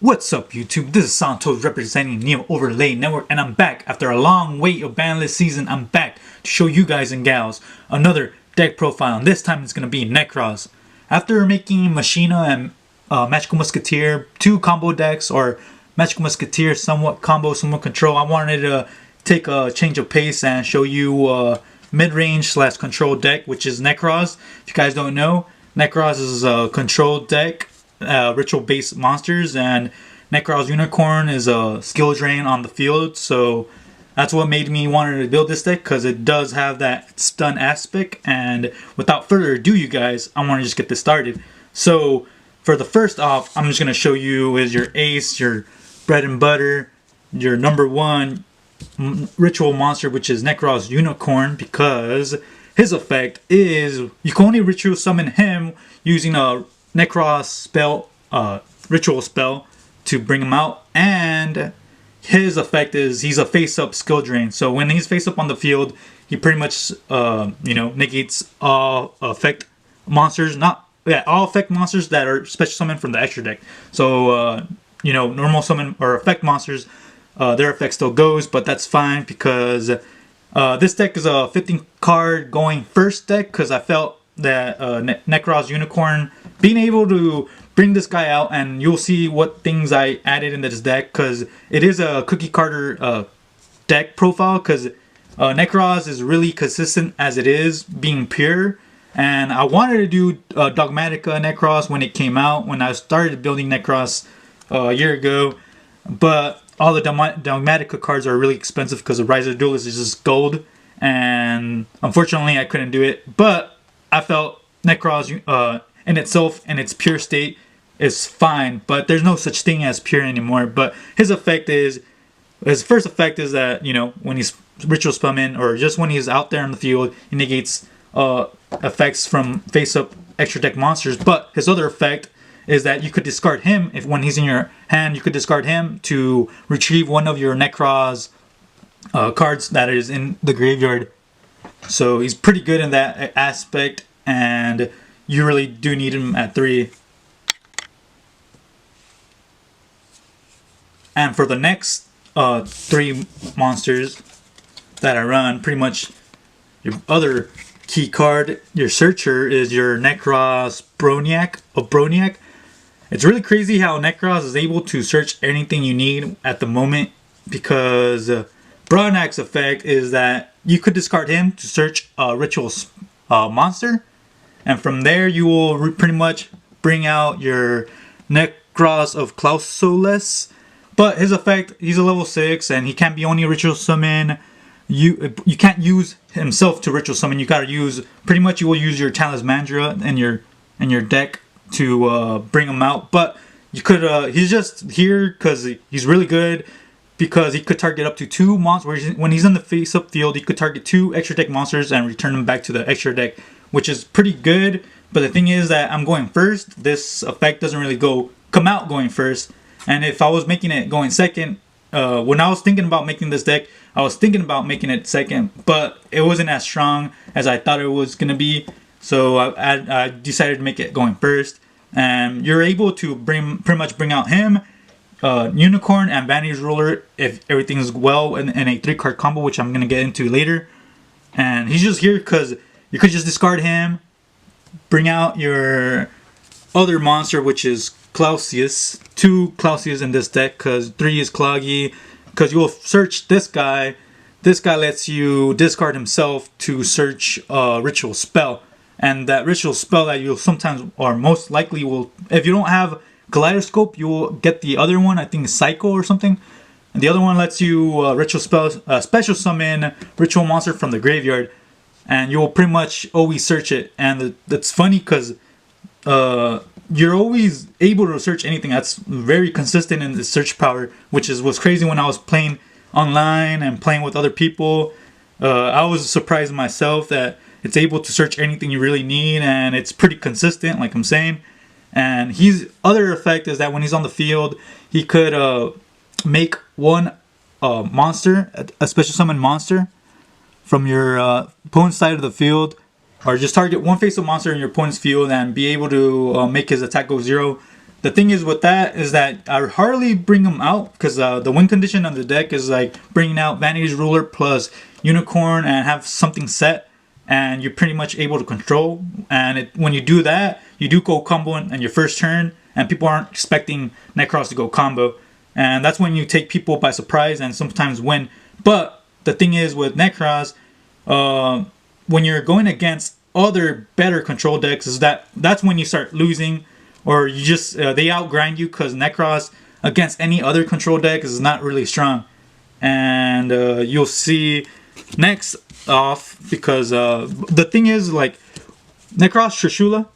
What's up YouTube, this is Santos representing Neo Overlay Network, and I'm back after a long wait of banlist season. I'm back to show you guys and gals another deck profile, and this time it's going to be Nekroz. After making Machina and Magical Musketeer, two combo decks, or Magical Musketeer somewhat combo, somewhat control, I wanted to take a change of pace and show you a mid-range / control deck, which is Nekroz. If you guys don't know, Nekroz is a control deck. Ritual based monsters, and Nekroz Unicorn is a skill drain on the field, so that's what made me want to build this deck, because it does have that stun aspect. And without further ado, you guys, I want to just get this started. So for the first off, I'm just going to show you is your ace, your bread and butter, your number one ritual monster, which is Nekroz Unicorn, because his effect is you can only ritual summon him using a Nekroz spell, ritual spell to bring him out, and his effect is he's a face-up skill drain. So when he's face-up on the field, he pretty much negates all effect monsters, all effect monsters that are special summoned from the extra deck. So normal summon or effect monsters, their effect still goes, but that's fine because this deck is a 15 card going first deck, because I felt that Nekroz Unicorn, being able to bring this guy out, and you'll see what things I added into this deck, because it is a cookie cutter deck profile, because Nekroz is really consistent as it is being pure. And I wanted to do Dogmatica Nekroz when it came out, when I started building Nekroz a year ago, but all the Dogmatica cards are really expensive because the Rise of the Duelist is just gold, and unfortunately I couldn't do it. But I felt Nekroz in itself, in its pure state, is fine, but there's no such thing as pure anymore. But his effect is, his first effect is that, when he's ritual summon, or just when he's out there on the field, he negates effects from face-up extra deck monsters. But his other effect is that you could discard him, if when he's in your hand, you could discard him to retrieve one of your Nekroz cards that is in the graveyard. So he's pretty good in that aspect, and you really do need him at 3. And for the next 3 monsters that I run, pretty much your other key card, your searcher, is your Nekroz Broniac. It's really crazy how Nekroz is able to search anything you need at the moment, because Broniac's effect is that you could discard him to search a ritual monster, and from there you will pretty much bring out your Nekroz of Clausoles. But his effect, he's a level 6, and he can't be only ritual summon. You can't use himself to ritual summon. You gotta use, pretty much you will use your Talismandra in your deck to bring him out. But you could he's just here because he's really good, because he could target up to 2 monsters. When he's in the face-up field, he could target 2 extra deck monsters and return them back to the extra deck, which is pretty good. But the thing is that I'm going first. This effect doesn't really come out going first. And if I was making it going second, when I was thinking about making this deck, I was thinking about making it second, but it wasn't as strong as I thought it was going to be. So I decided to make it going first. And you're able to pretty much bring out him, Unicorn, and Vanity's Ruler if everything is well in a 3-card combo, which I'm going to get into later. And he's just here because you could just discard him, bring out your other monster, which is Clausius. 2 Clausius in this deck, because 3 is Cloggy, because you will search this guy. This guy lets you discard himself to search a ritual spell. And that ritual spell that you'll sometimes, or most likely will, if you don't have Kaleidoscope, you will get the other one, I think Psycho or something. And the other one lets you ritual spell, special summon ritual monster from the graveyard, and you'll pretty much always search it. And that's funny because you're always able to search anything. That's very consistent in the search power, which was crazy when I was playing online and playing with other people. I was surprised myself that it's able to search anything you really need, and it's pretty consistent, like I'm saying. And his other effect is that when he's on the field, he could make one monster, a special summon monster, from your opponent's side of the field, or just target one face-up monster in your opponent's field and be able to make his attack go 0 the thing is with that is that I hardly bring them out because the win condition on the deck is like bringing out Vanity's Ruler plus Unicorn and have something set, and you're pretty much able to control. And when you do that, you do go combo in your first turn, and people aren't expecting Nekroz to go combo, and that's when you take people by surprise and sometimes win. But the thing is with Nekroz, when you're going against other better control decks, is that's when you start losing, or you just they outgrind you, because Nekroz against any other control deck is not really strong. And you'll see next off, because the thing is, like, Nekroz Trishula,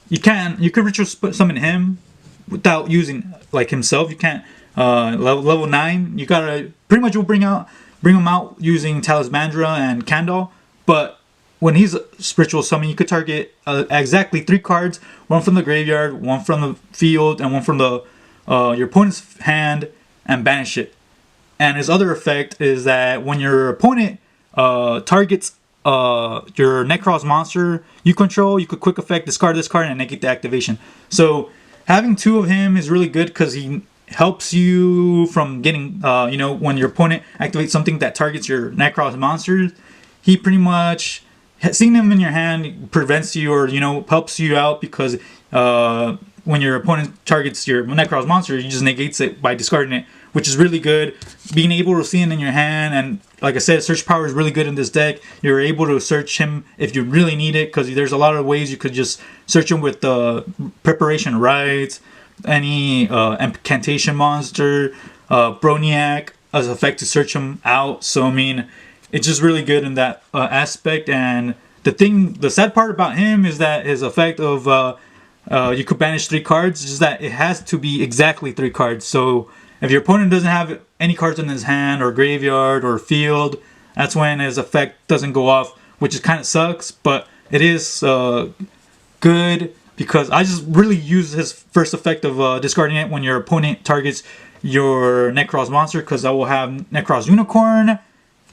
you can ritual summon him without using like himself. You can't level 9. You gotta pretty much will bring him out using Talismandra and Candle. But when he's spiritual summon, you could target exactly 3 cards, one from the graveyard, one from the field, and one from the your opponent's hand, and banish it. And his other effect is that when your opponent targets your Nekroz monster you control, you could quick effect discard this card and negate the activation. So having 2 of him is really good, because he helps you from getting, when your opponent activates something that targets your Nekroz monsters, he pretty much, seeing him in your hand prevents you, or, helps you out, because when your opponent targets your Nekroz monster, he just negates it by discarding it, which is really good. Being able to see him in your hand, and like I said, search power is really good in this deck. You're able to search him if you really need it, because there's a lot of ways you could just search him with preparation rites, any incantation monster, Broniac as effect to search him out. So I mean, it's just really good in that aspect. And the sad part about him is that his effect of you could banish 3 cards, is that it has to be exactly 3 cards. So if your opponent doesn't have any cards in his hand or graveyard or field, that's when his effect doesn't go off, which is kind of sucks. But it is good, because I just really use his first effect of discarding it when your opponent targets your Nekroz monster, because I will have Nekroz Unicorn.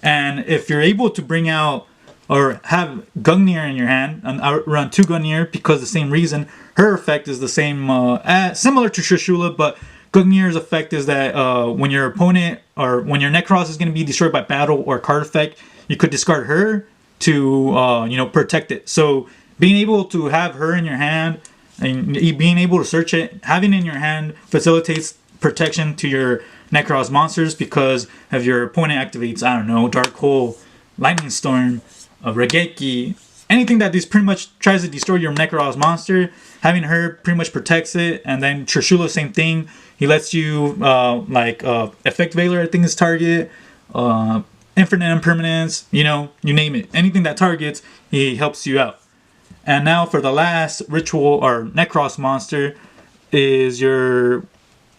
And if you're able to bring out or have Gungnir in your hand, and I run 2 Gungnir because the same reason. Her effect is the same, similar to Trishula, but Gungnir's effect is that when your opponent, or when your Nekroz is going to be destroyed by battle or card effect, you could discard her to protect it. So being able to have her in your hand and being able to search it, having it in your hand facilitates protection to your Nekroz monsters, because if your opponent activates, I don't know, Dark Hole, Lightning Storm, Regeki, anything that pretty much tries to destroy your Nekroz monster, having her pretty much protects it. And then Trishula, same thing. He lets you Effect Veiler, I think is target, Infinite Impermanence, you name it. Anything that targets, he helps you out. And now for the last ritual or Nekroz monster is your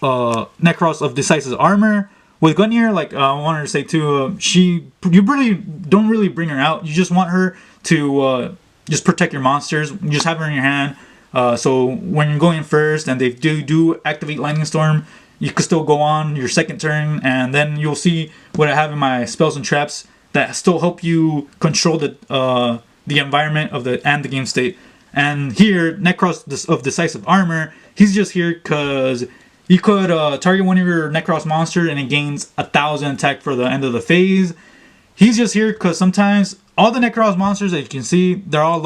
Nekroz of Decisive Armor. With Gungnir, like I wanted to say too, you really don't really bring her out. You just want her to just protect your monsters. You just have her in your hand. So when you're going first and they do activate Lightning Storm, you can still go on your second turn, and then you'll see what I have in my spells and traps that still help you control the environment of the game state. And here, Nekroz of Decisive Armor, he's just here because you could target one of your Nekroz monster and it gains 1,000 attack for the end of the phase. He's just here because sometimes all the Nekroz monsters that you can see, they're all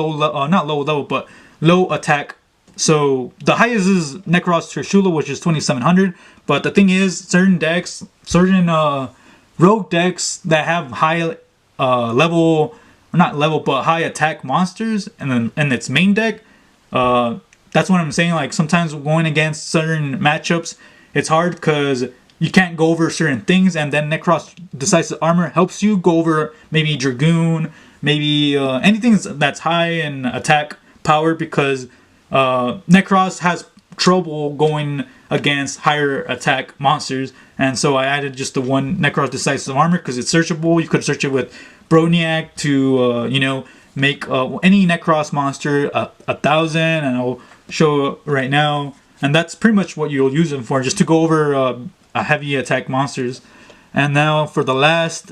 not low level, but low attack. So the highest is Nekroz Trishula, which is 2,700. But the thing is, certain rogue decks that have high high attack monsters, and then in its main deck, that's what I'm saying. Like sometimes going against certain matchups, it's hard because you can't go over certain things, and then Nekroz Decisive Armor helps you go over maybe Dragoon, maybe anything that's high in attack power, because Nekroz has trouble going against higher attack monsters. And so I added just the one Nekroz Decisive Armor because it's searchable. You could search it with Broniac to make any Nekroz monster 1,000, and I'll show right now. And that's pretty much what you'll use them for, just to go over a heavy attack monsters. And now for the last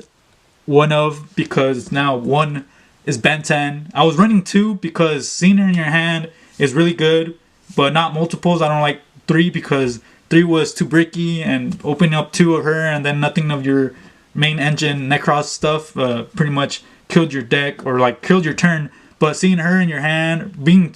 because now one is Ben 10. I was running 2 because seeing her in your hand is really good, but not multiples. I don't like 3 because 3 was too bricky, and opening up 2 of her and then nothing of your main engine Nekroz stuff pretty much killed your deck, or like killed your turn. But seeing her in your hand, being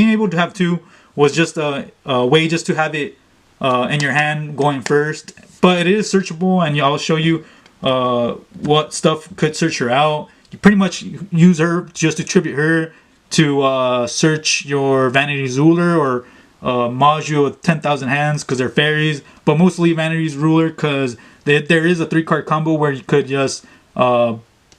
able to have 2 was just a way just to have it in your hand going first. But it is searchable, and I'll show you what stuff could search her out. You pretty much use her just to tribute her to search your Vanity's Ruler or module with 10,000 hands because they're fairies, but mostly Vanity's Ruler because there is a 3-card combo where you could just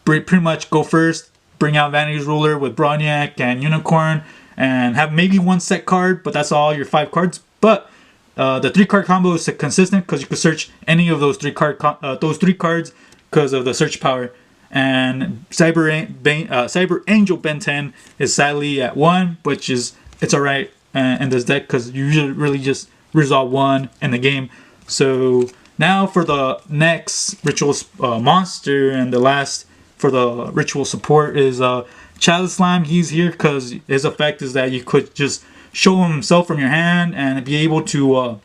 pretty much go first, bring out Vanity's Ruler with Broniac and Unicorn, and have maybe 1 set card, but that's all your 5 cards. But the 3-card combo is consistent because you could search any of those 3 cards because of the search power. And Cyber Angel Ben 10 is sadly at 1, which is it's alright in this deck because you usually really just resolve 1 in the game. So now for the next ritual monster, and the last for the ritual support is Chalice Slime. He's here because his effect is that you could just show himself from your hand and be able to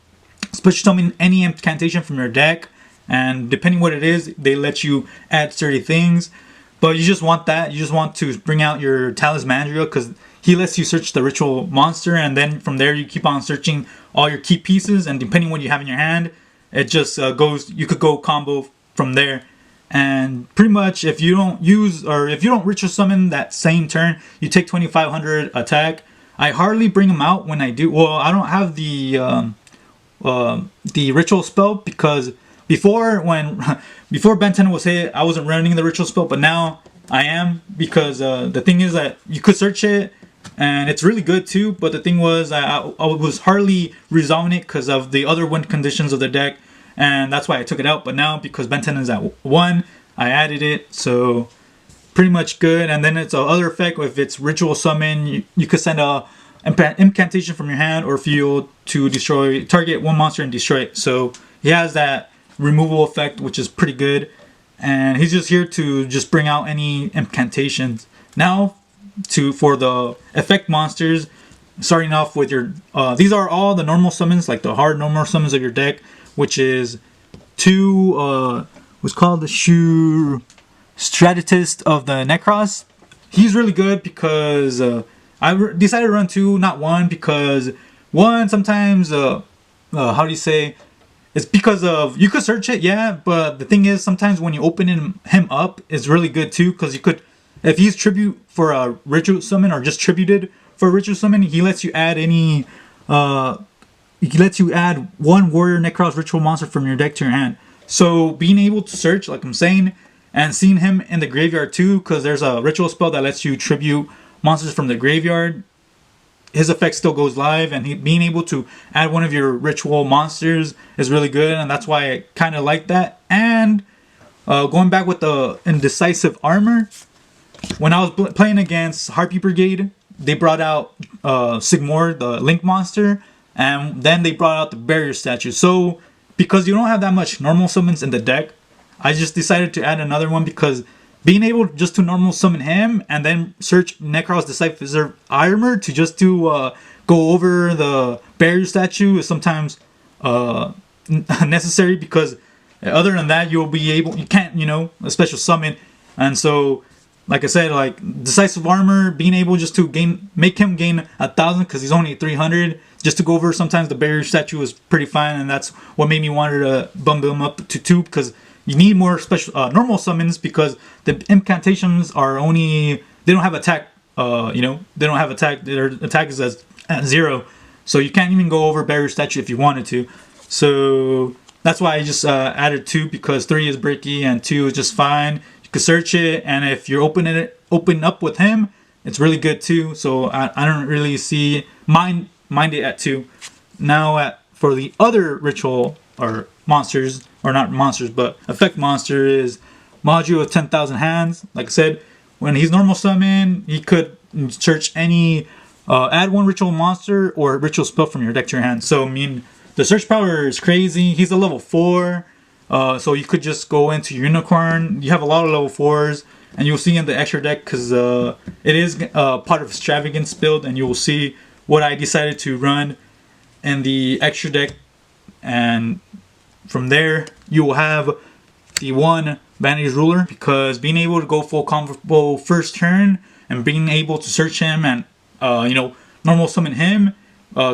special summon any incantation from your deck. And depending what it is, they let you add 30 things. But you just want that. You just want to bring out your Talismandria because he lets you search the ritual monster. And then from there, you keep on searching all your key pieces. And depending what you have in your hand, it just goes, you could go combo from there. And pretty much if you don't use, or if you don't ritual summon that same turn, you take 2,500 attack. I hardly bring them out when I do. Well, I don't have the ritual spell because before Ben 10 was hit, I wasn't running the ritual spell, but now I am because the thing is that you could search it and it's really good too. But the thing was I was hardly resolving it because of the other win conditions of the deck, and that's why I took it out. But now because Ben 10 is at 1, I added it, so pretty much good. And then it's a other effect. If it's ritual summon, you could send a incantation from your hand or field to destroy target 1 monster and destroy it. So he has that removal effect, which is pretty good, and he's just here to just bring out any incantations. Now for the effect monsters, starting off with your these are all the normal summons, like the hard normal summons of your deck, which is 2 what's called the Strategist of the Nekroz. He's really good because I decided to run 2, not 1, because 1 sometimes how do you say, it's because of, you could search it, yeah, but the thing is sometimes when you open him up, it's really good too, because you could, if he's tribute for a ritual summon or just tributed for a ritual summon, he lets you add any he lets you add 1 warrior Nekroz ritual monster from your deck to your hand. So being able to search, like I'm saying, and seeing him in the graveyard too, because there's a ritual spell that lets you tribute monsters from the graveyard, his effect still goes live, and being able to add 1 of your ritual monsters is really good, and that's why I kind of like that. And going back with the Indecisive Armor, when I was playing against Harpy Brigade, they brought out Sigmor, the Link monster, and then they brought out the Barrier Statue. So because you don't have that much normal summons in the deck, I just decided to add another one, because being able just to normal summon him and then search Nekroz Decisive Armor to just to go over the Barrier Statue is sometimes necessary, because other than that you can't, a special summon. And so, like I said, like Decisive Armor, being able just to make him gain 1,000 because he's only 300, just to go over sometimes the Barrier Statue is pretty fine, and that's what made me want to bump him up to 2, because you need more special normal summons, because the incantations are only, they don't have attack, they don't have attack, their attack is at 0, so you can't even go over Barrier Statue if you wanted to. So that's why I just added 2, because 3 is bricky and 2 is just fine. You can search it, and if you're open up with him, it's really good too. So I don't really mind it at 2. Now for the other ritual or monsters, or not monsters, but effect monster, is module of 10,000 hands. Like I said, when he's normal summon, he could search any, add 1 ritual monster or ritual spell from your deck to your hand. So I mean, the search power is crazy. He's a level 4, so you could just go into Unicorn. You have a lot of level 4s, and you'll see in the extra deck, because it is part of Extravagance build, and you will see what I decided to run. in the extra deck, and from there you will have the one Vanity's Ruler, because being able to go full combo first turn and being able to search him and normal summon him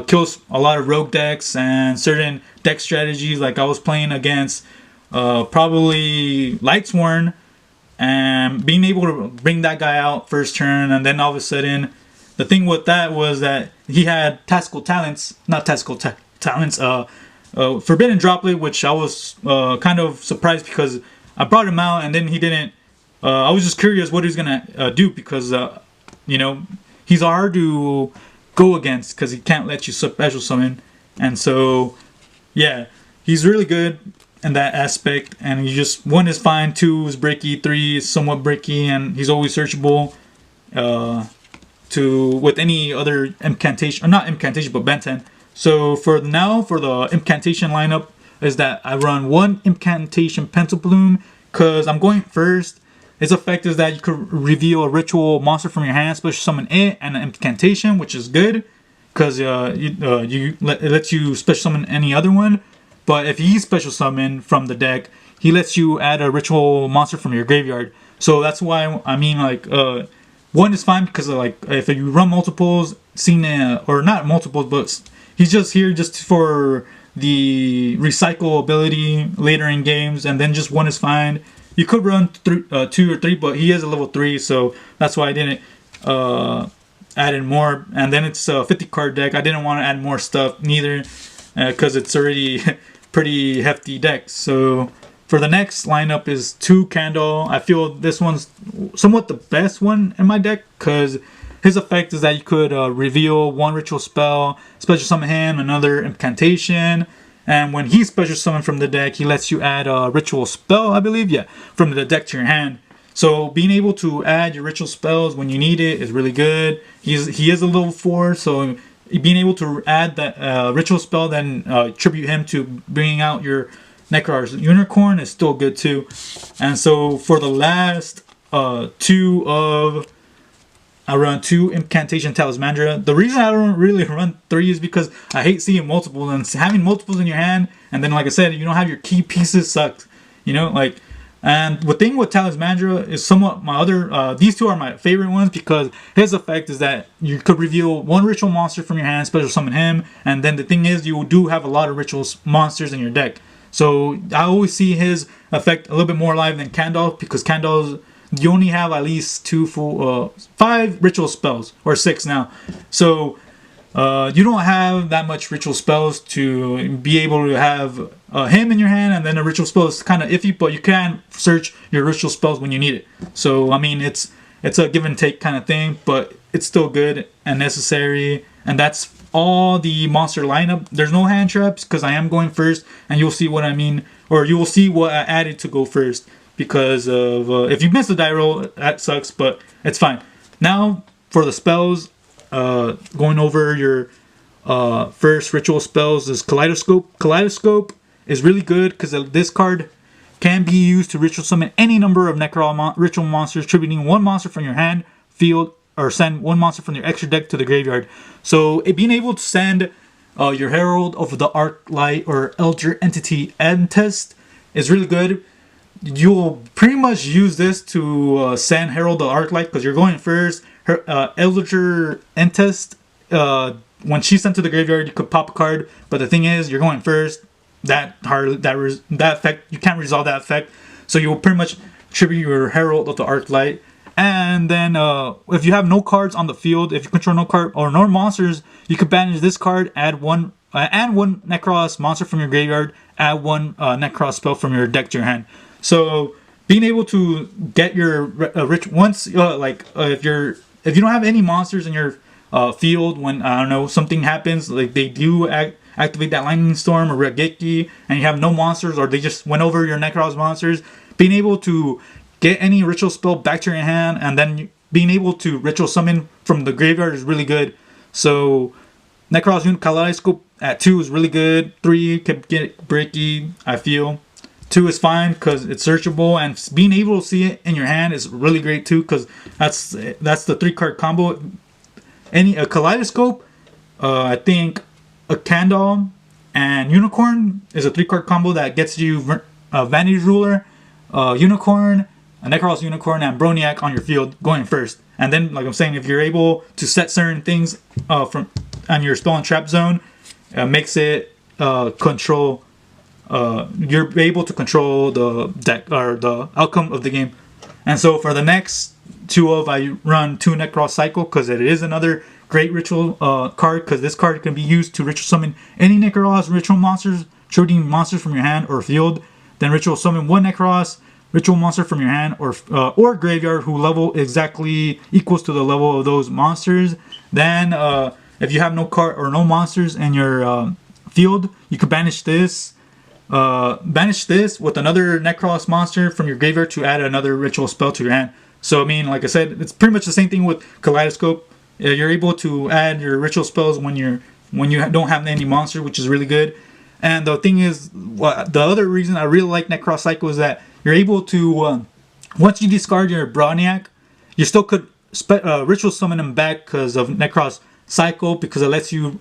kills a lot of rogue decks and certain deck strategies. Like I was playing against probably Lightsworn, and being able to bring that guy out first turn, and then all of a sudden the thing with that was that he had tactical talents, not tactical talents, Forbidden Droplet, which I was kind of surprised because I brought him out and then he didn't. I was just curious what he's gonna do, because he's hard to go against because he can't let you special summon, and so yeah, he's really good in that aspect. And you just 1 is fine, 2 is bricky, 3 is somewhat bricky, and he's always searchable with any other incantation, or not incantation, but Benten. So for the incantation lineup is that I run 1 incantation Pencil Bloom because I'm going first. Its effect is that you could reveal a ritual monster from your hand, special summon it, and an incantation, which is good because it lets you special summon any other one. But if you special summon from the deck, he lets you add a ritual monster from your graveyard. So that's why I mean, like 1 is fine because if you run multiples, or not multiples, but he's just here just for the recycle ability later in games, and then just 1 is fine. You could run 2 or 3, but he is a level 3, so that's why I didn't add in more. And then it's a 50 card deck. I didn't want to add more stuff neither, because it's already pretty hefty deck. So for the next lineup is 2 Candle. I feel this one's somewhat the best one in my deck because his effect is that you could reveal 1 ritual spell, special summon him, another incantation, and when he's special summoned from the deck, he lets you add a ritual spell, I believe, from the deck to your hand. So being able to add your ritual spells when you need it is really good. He is a level 4, so being able to add that ritual spell, then tribute him to bringing out your Nekroz Unicorn is still good too. And so for the last I run 2 Incantation Talismandra. The reason I don't really run 3 is because I hate seeing multiple, and having multiples in your hand, and then like I said, you don't have your key pieces, sucks. And the thing with Talismandra is somewhat my other, these 2 are my favorite ones because his effect is that you could reveal 1 ritual monster from your hand, special summon him, and then the thing is you do have a lot of ritual monsters in your deck. So I always see his effect a little bit more alive than Candle, because Candle's you only have at least 5 ritual spells, or 6 now. So you don't have that much ritual spells to be able to have him in your hand, and then a ritual spell is kind of iffy, but you can search your ritual spells when you need it. So I mean, it's a give and take kind of thing, but it's still good and necessary. And that's all the monster lineup. There's no hand traps because I am going first, and you'll see what I mean, or you will see what I added to go first. Because of if you miss the die roll, that sucks, but it's fine. Now for the spells, going over your first ritual spells is Kaleidoscope. Kaleidoscope is really good because this card can be used to ritual summon any number of ritual monsters, tributing 1 monster from your hand, field, or send 1 monster from your extra deck to the graveyard. So being able to send your Herald of the Arclight or Elder Entity End Test is really good. You'll pretty much use this to send Herald the Arclight because you're going first. Her Elder Entest, when she's sent to the graveyard, you could pop a card. But the thing is, you're going first. That effect, you can't resolve that effect. So you'll pretty much tribute your Herald of the Arclight. And then if you have no cards on the field, if you control no card or no monsters, you could banish this card, add one Nekroz monster from your graveyard, add 1 Nekroz spell from your deck to your hand. So being able to get your once if you don't have any monsters in your field, when I don't know something happens, like they do activate that Lightning Storm or Regeki, and you have no monsters, or they just went over your Nekroz monsters, being able to get any ritual spell back to your hand, and then being able to ritual summon from the graveyard is really good. So Nekroz Kaleidoscope at 2 is really good. 3 could get bricky, I feel. 2 is fine because it's searchable, and being able to see it in your hand is really great too, because that's the 3 card combo. A Kaleidoscope, I think a Candle and Unicorn is a 3-card combo that gets you Vanity Ruler, Unicorn, a Nekroz Unicorn, and Broniac on your field going first. And then, like I'm saying, if you're able to set certain things from on your spell and trap zone, makes it control. You're able to control the deck or the outcome of the game. And so for the next I run 2 Nekroz Cycle because it is another great ritual card, because this card can be used to ritual summon any Nekroz ritual monsters, trading monsters from your hand or field. Then ritual summon 1 Nekroz ritual monster from your hand or graveyard who level exactly equals to the level of those monsters. Then if you have no card or no monsters in your field, you could banish this with another Nekroz monster from your graveyard to add another ritual spell to your hand. So I mean, like I said, it's pretty much the same thing with Kaleidoscope. You're able to add your ritual spells when you don't have any monster, which is really good. And the thing is, the other reason I really like Nekroz Cycle is that you're able to, once you discard your Broniac, you still could ritual summon him back because of Nekroz Cycle, because it lets you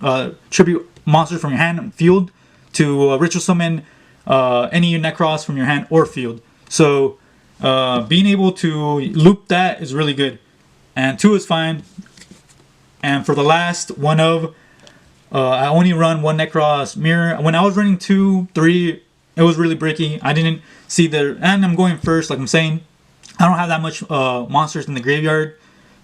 tribute monsters from your hand and field to ritual summon any Nekroz from your hand or field. So being able to loop that is really good. And 2 is fine. And for the last I only run 1 Nekroz Mirror. When I was running 2, 3, it was really bricky. I didn't see and I'm going first, like I'm saying. I don't have that much monsters in the graveyard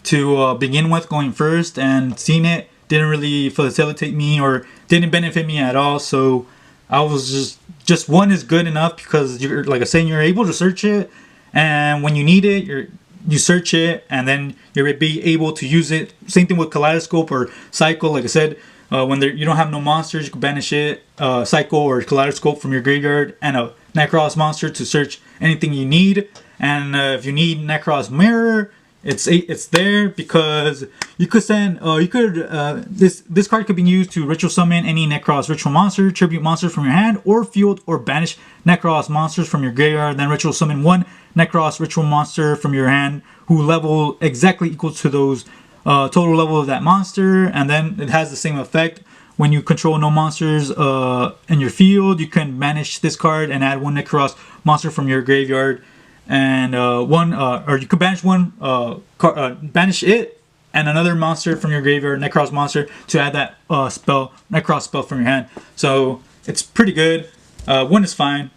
to begin with going first, and seeing it didn't really facilitate me or didn't benefit me at all. So I was just 1 is good enough, because you're, like I said, you're able to search it, and when you need it, you search it, and then you'll be able to use it. Same thing with Kaleidoscope or Cycle. Like I said, when you don't have no monsters, you can banish it, Cycle or Kaleidoscope from your graveyard, and a Nekroz monster to search anything you need. And if you need Nekroz Mirror, it's there, because you could send this card could be used to ritual summon any Nekroz ritual monster, tribute monsters from your hand or field, or banish Nekroz monsters from your graveyard. Then ritual summon 1 Nekroz ritual monster from your hand who level exactly equal to those total level of that monster. And then it has the same effect when you control no monsters in your field. You can banish this card and add 1 Nekroz monster from your graveyard, and or you could banish banish it and another monster from your graveyard, Nekroz monster, to add that Nekroz spell from your hand. So it's pretty good. 1 is fine.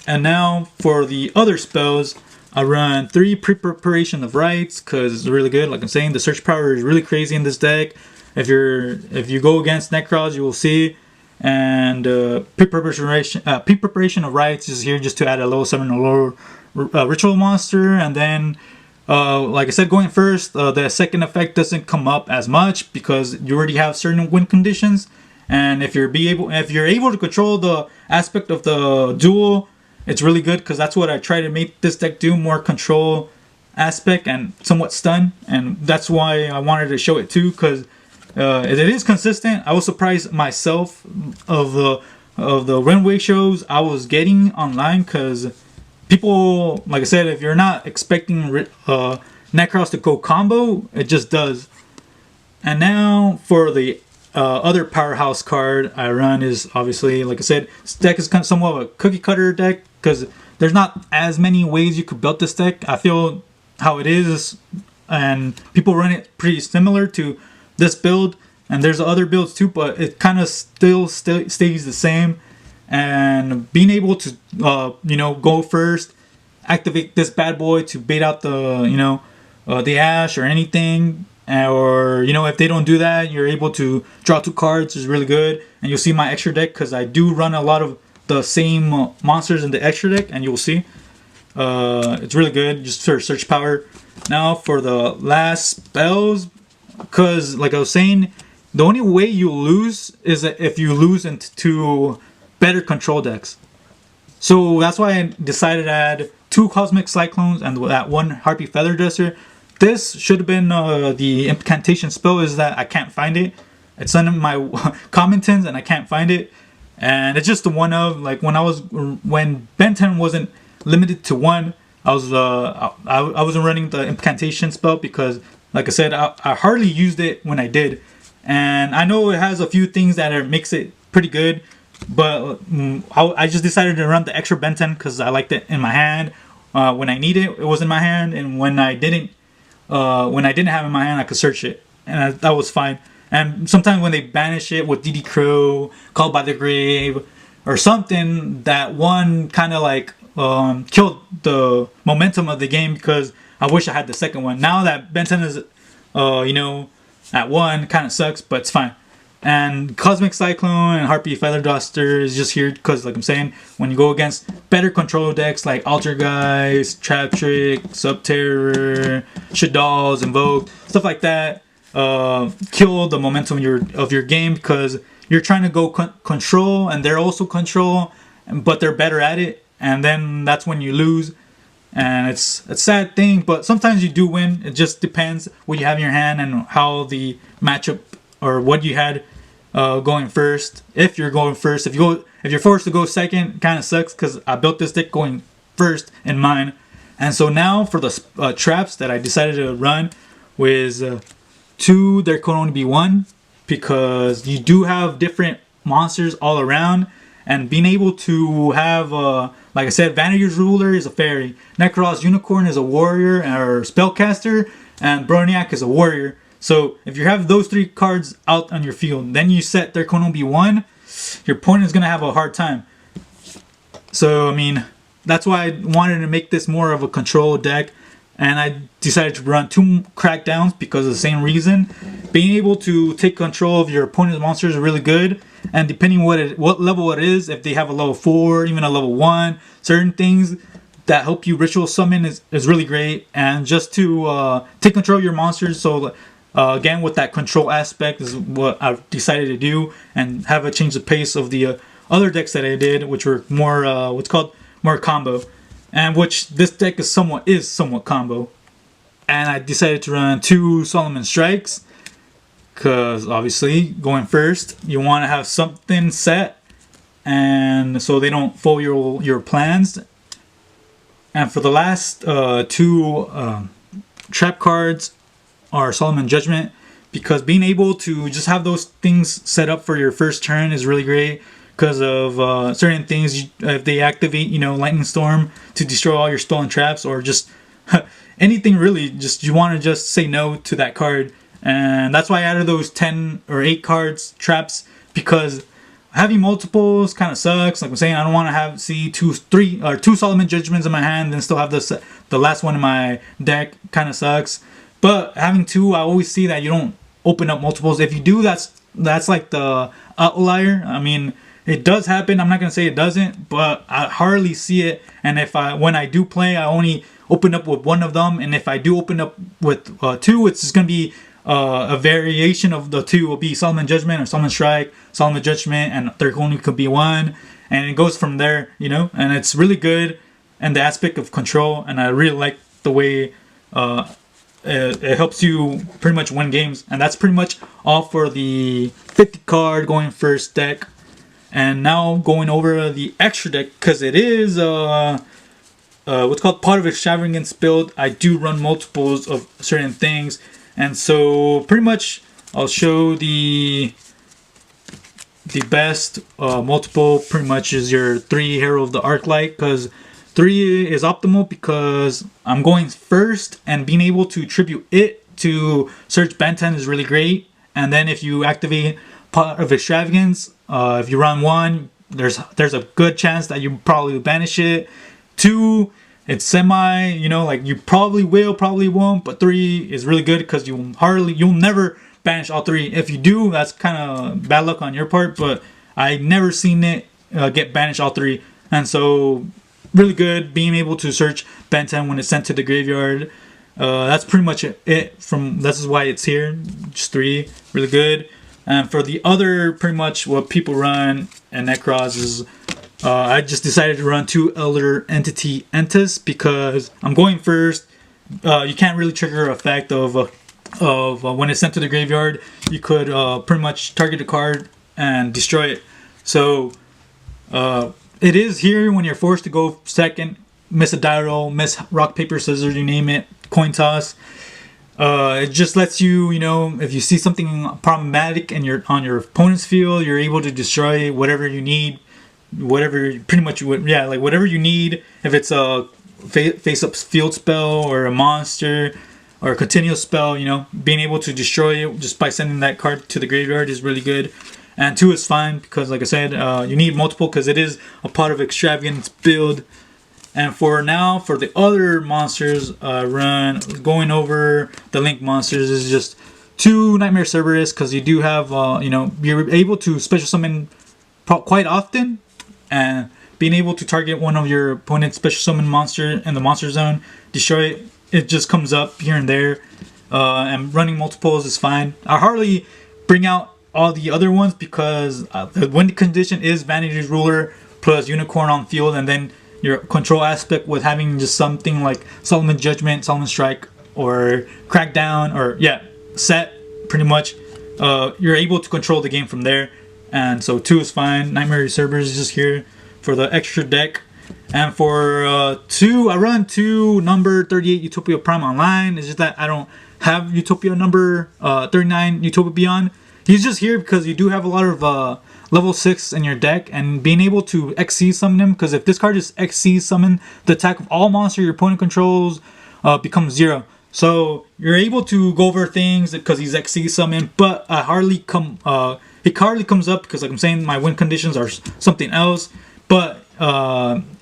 And now for the other spells, I run 3 Pre-Preparation of Rites because it's really good. Like I'm saying, the search power is really crazy in this deck. If you go against Nekroz, you will see. And Pre-Preparation of Rites is here just to add a level 7 or lower ritual monster. And then like I said, going first, the second effect doesn't come up as much because you already have certain win conditions. And if you're able to control the aspect of the duel, it's really good, because that's what I try to make this deck do, more control aspect and somewhat stun. And that's why I wanted to show it too, because it is consistent. I was surprised myself of the runway shows I was getting online, because people, like I said, if you're not expecting Nekroz to go combo, it just does. And now for the other powerhouse card I run is, obviously, like I said, this deck is kind of somewhat of a cookie cutter deck, because there's not as many ways you could build this deck. I feel how it is, and people run it pretty similar to this build, and there's other builds too, but it kind of still stays the same. And being able to go first, activate this bad boy to bait out the the Ash or anything, or if they don't do that, you're able to draw 2 cards, is really good. And you'll see my extra deck, because I do run a lot of the same monsters in the extra deck, and you'll see it's really good just for search power. Now for the last spells, because like I was saying, the only way you lose is if you lose into better control decks. So that's why I decided to add 2 Cosmic Cyclones and that 1 Harpy Feather Duster. This should have been the incantation spell, is that I can't find it. It's under my commentants and I can't find it. And it's just the one of, like, when Ben 10 wasn't limited to 1, I wasn't running the incantation spell, because like I said, I hardly used it when I did. and I know it has a few things that makes it pretty good, but I just decided to run the extra Ben 10 because I liked it in my hand. When I need it, it was in my hand, and when I didn't have it in my hand, I could search it, and that was fine. And sometimes when they banish it with DD Crow, Called by the Grave, or something, that one kind of like killed the momentum of the game because I wish I had the second one. Now that Ben 10 is, at 1, kind of sucks, but it's fine. And Cosmic Cyclone and Harpy Feather Duster is just here because, like I'm saying, when you go against better control decks like Altergeist, Trap Trick, Subterror, Shadal's, Invoke, stuff like that, kill the momentum of your game because you're trying to go control and they're also control, but they're better at it, and then that's when you lose. And it's a sad thing, but sometimes you do win. It just depends what you have in your hand and how the matchup or what you had going first. If you're going first, if you're forced to go second, kind of sucks because I built this deck going first in mine. And so now for the traps that I decided to run was 2. There could only be 1 because you do have different monsters all around. And being able to have, like I said, Vanity's Ruler is a fairy. Nekroz Unicorn is a warrior or spellcaster. And Broniac is a warrior. So if you have those 3 cards out on your field, then you set there can only be 1, your opponent is going to have a hard time. So, I mean, that's why I wanted to make this more of a control deck. And I decided to run 2 crackdowns because of the same reason. Being able to take control of your opponent's monsters is really good. And depending what level it is, if they have a level 4, even a level 1, certain things that help you ritual summon is really great. And just to take control of your monsters. So again, with that control aspect is what I've decided to do. And have a change the pace of the other decks that I did, which were more what's called more combo. And which this deck is somewhat combo. And I decided to run 2 Solomon Strikes. Because obviously, going first, you want to have something set. And so they don't fool your plans. And for the last 2 trap cards are Solomon Judgment. Because being able to just have those things set up for your first turn is really great. Because of certain things, if they activate, Lightning Storm to destroy all your stolen traps, or just anything really, just you want to just say no to that card. And that's why I added those 10 or 8 cards traps, because having multiples kind of sucks. Like I'm saying, I don't want to see 2 Solomon Judgments in my hand and still have the last one in my deck. Kind of sucks. But having 2, I always see that you don't open up multiples. If you do, that's like the outlier. I mean, it does happen. I'm not gonna say it doesn't, but I hardly see it. And when I do play, I only open up with 1 of them. And if I do open up with 2, it's just gonna be a variation of the 2. Will be Solomon Judgment or Solomon Strike, Solomon Judgment, and there only could be 1, and it goes from there, And it's really good, and the aspect of control, and I really like the way it helps you pretty much win games. And that's pretty much all for the 50 card going first deck. And now going over the extra deck, because it is what's called Pot of Extravagance build. I do run multiples of certain things, and so pretty much I'll show the best multiple. Pretty much is your 3 Hero of the Arclight, because 3 is optimal because I'm going first, and being able to tribute it to search Ben 10 is really great. And then if you activate Pot of Extravagance, if you run 1, there's a good chance that you probably banish it. 2, it's semi, like you probably will, probably won't. But 3 is really good because you'll never banish all 3. If you do, that's kind of bad luck on your part. But I never seen it get banished all 3, and so really good being able to search Ben 10 when it's sent to the graveyard. That's pretty much it. This is why it's here. Just 3, really good. And for the other, pretty much what people run and Nekroz is, I just decided to run 2 Elder Entity Entus because I'm going first. You can't really trigger effect of when it's sent to the graveyard. You could pretty much target the card and destroy it. So it is here when you're forced to go second, miss a die roll, miss rock, paper, scissors, you name it, coin toss. It just lets you, you know, if you see something problematic and you're on your opponent's field, you're able to destroy whatever you need, whatever pretty much yeah, like whatever you need. If it's a face up field spell or a monster or a continuous spell, you know, being able to destroy it just by sending that card to the graveyard is really good. And 2 is fine because, like I said, you need multiple because it is a Pot of Extravagance build. And for now, for the other monsters run, going over the Link monsters is just 2 Nightmare Cerberus because you do have, you know, you're able to special summon quite often, and being able to target one of your opponent's special summon monster in the monster zone, destroy it. It just comes up here and there, and running multiples is fine. I hardly bring out all the other ones because the win condition is Vanity's Ruler plus Unicorn on field, and then your control aspect with having just something like Solomon's Judgment, Solomon's Strike, or Crackdown, or yeah, set pretty much. You're able to control the game from there, and so 2 is fine. Nightmare Cerberus is just here for the extra deck. And for 2, I run 2 number 38 Utopia Prime online. It's just that I don't have Utopia number 39 Utopia Beyond. He's just here because you do have a lot of level 6 in your deck, and being able to XC summon him, because if this card is XC summon, the attack of all monsters your opponent controls becomes 0. So you're able to go over things because he's XC summon, but he hardly comes up because, like I'm saying, my win conditions are something else. But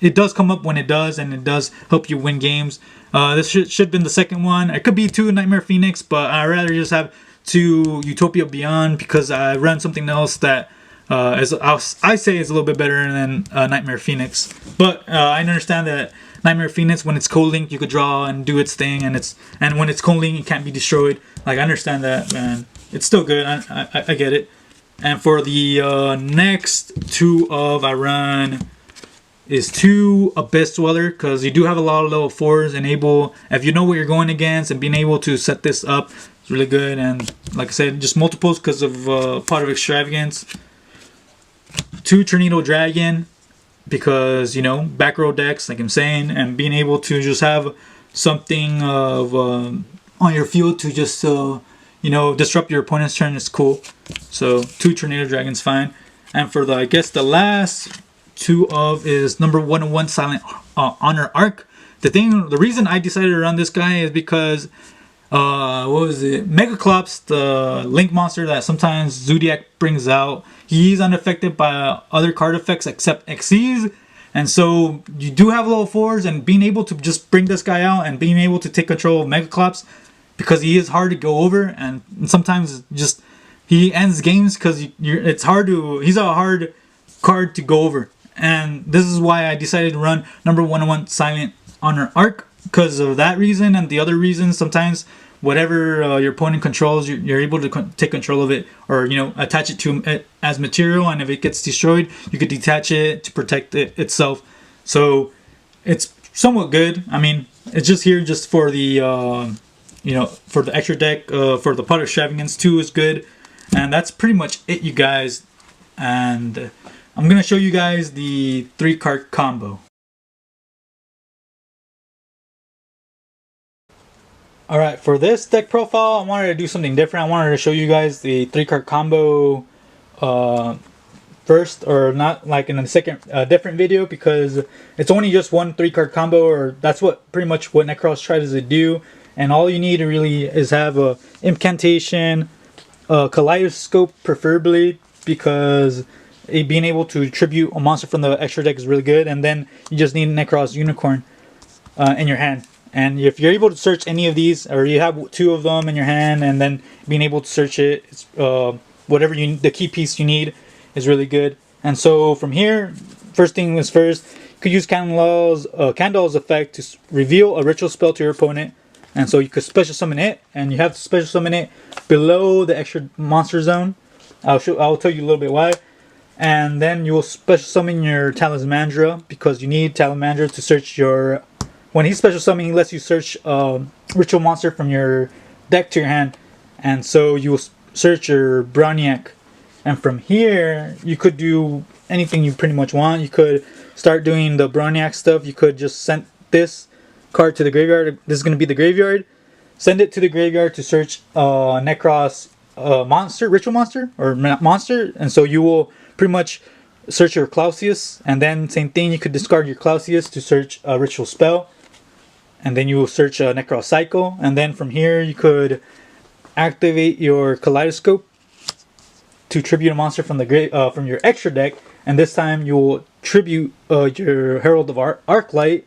it does come up when it does, and it does help you win games. This should have been the second one. It could be 2 Nightmare Phoenix, but I'd rather just have 2 Utopia Beyond because I run something else that I say is a little bit better than Nightmare Phoenix. But I understand that Nightmare Phoenix, when it's co-linked, you could draw and do its thing, and when it's co-linked, it can't be destroyed. Like, I understand that, man. It's still good. I get it. And for the next 2 of I run is 2 Abyss Dweller, because you do have a lot of level 4s, and if you know what you're going against, and being able to set this up is really good. And like I said, just multiples because of Pot of Extravagance. 2 Tornado Dragon, because, you know, back row decks, like I'm saying, and being able to just have something of on your field to just you know, disrupt your opponent's turn is cool. So 2 Tornado Dragons fine. And for I guess the last 2 of is number 101 Silent Honor Arc. The reason I decided to run this guy is because what was it? Megaclops, the Link monster that sometimes Zodiac brings out, he's unaffected by other card effects except XCs. And so you do have level 4s, and being able to just bring this guy out and being able to take control of Megaclops, because he is hard to go over, and sometimes just he ends games because it's hard to. He's a hard card to go over, and this is why I decided to run number 101 Silent Honor Arc, because of that reason and the other reasons. Sometimes whatever your opponent controls, you're able to take control of it, or, you know, attach it to it as material, and if it gets destroyed, you could detach it to protect it itself. So it's somewhat good. I mean, it's just here just for the you know, for the extra deck. For the Pot of Extravagance 2 is good, and that's pretty much it, you guys. And I'm gonna show you guys the 3-card combo. Alright, for this deck profile, I wanted to do something different. I wanted to show you guys the 3-card combo first, or not like in a second different video, because it's only just one 3-card combo, or that's what pretty much what Nekroz tries to do. And all you need really is have a Incantation, a Kaleidoscope preferably, because being able to tribute a monster from the extra deck is really good. And then you just need Nekroz Unicorn in your hand. And if you're able to search any of these, or you have 2 of them in your hand, and then being able to search it, it's, whatever the key piece you need is really good. And so from here, first thing is first, you could use Candle's effect to reveal a ritual spell to your opponent. And so you could special summon it, and you have to special summon it below the extra monster zone. I'll tell you a little bit why. And then you will special summon your Talismandra, because you need Talismandra to search your. When he's special summoning, he lets you search ritual monster from your deck to your hand, and so you will search your Browniac. And from here, you could do anything you pretty much want. You could start doing the Browniac stuff. You could just send this card to the graveyard. This is going to be the graveyard. send it to the graveyard to search Nekroz monster, ritual monster, or monster, and so you will pretty much search your Clausius, and then same thing, you could discard your Clausius to search a ritual spell, and then you will search a Nekroz cycle, and then from here you could activate your Kaleidoscope to tribute a monster from the from your extra deck, and this time you will tribute your Herald of Arclight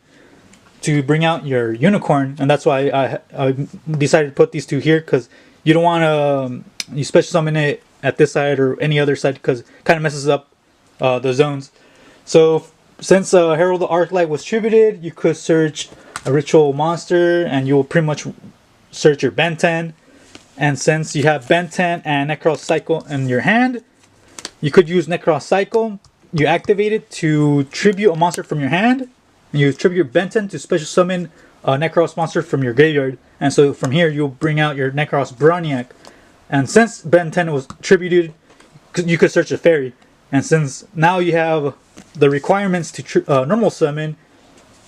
to bring out your Unicorn, and that's why I decided to put these two here, because you don't want to you special summon it at this side or any other side, because it kind of messes up the zones. So since Herald of Arclight was tributed, you could search a ritual monster, and you will pretty much search your Ben 10. And since you have Ben 10 and Nekroz Cycle in your hand, you could use Nekroz Cycle. You activate it to tribute a monster from your hand. And you tribute Ben 10 to special summon a Nekroz monster from your graveyard. And so from here, you'll bring out your Nekroz Broniac. And since Ben 10 was tributed, you could search a fairy. And since now you have the requirements to normal summon,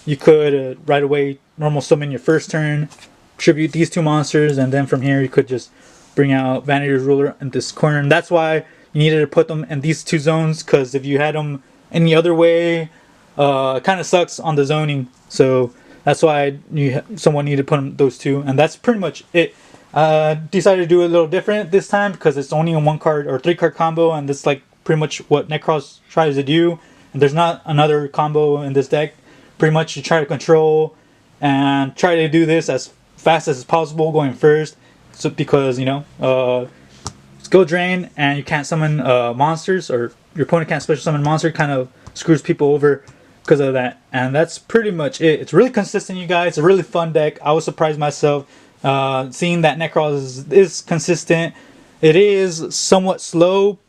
you could right away normal summon your first turn, tribute these two monsters, and then from here you could just bring out Vanity's Ruler in this corner. And that's why you needed to put them in these two zones, because if you had them any other way, it kind of sucks on the zoning. So that's why someone needed to put them those two, and that's pretty much it. Decided to do it a little different this time because it's only a 1-card or 3-card combo, and that's like pretty much what Nekroz tries to do. And there's not another combo in this deck. Pretty much you try to control and try to do this as fast as possible going first, so because skill drain and you can't summon monsters, or your opponent can't special summon monster, kind of screws people over because of that. And that's pretty much it. It's really consistent, you guys. It's a really fun deck. I was surprised myself seeing that Nekroz is consistent. It is somewhat slow,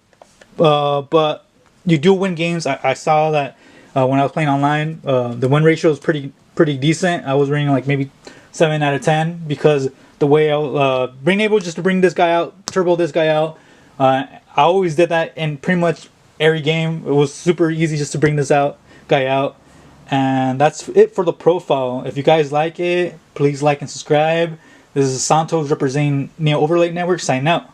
but you do win games. I saw that when I was playing online, the win ratio is pretty decent. I was rating like maybe 7 out of 10 because the way I being able just to bring this guy out, turbo this guy out. I always did that in pretty much every game. It was super easy just to bring this guy out. And that's it for the profile. If you guys like it, please like and subscribe. This is Santos representing Neo Overlay Network, signing out.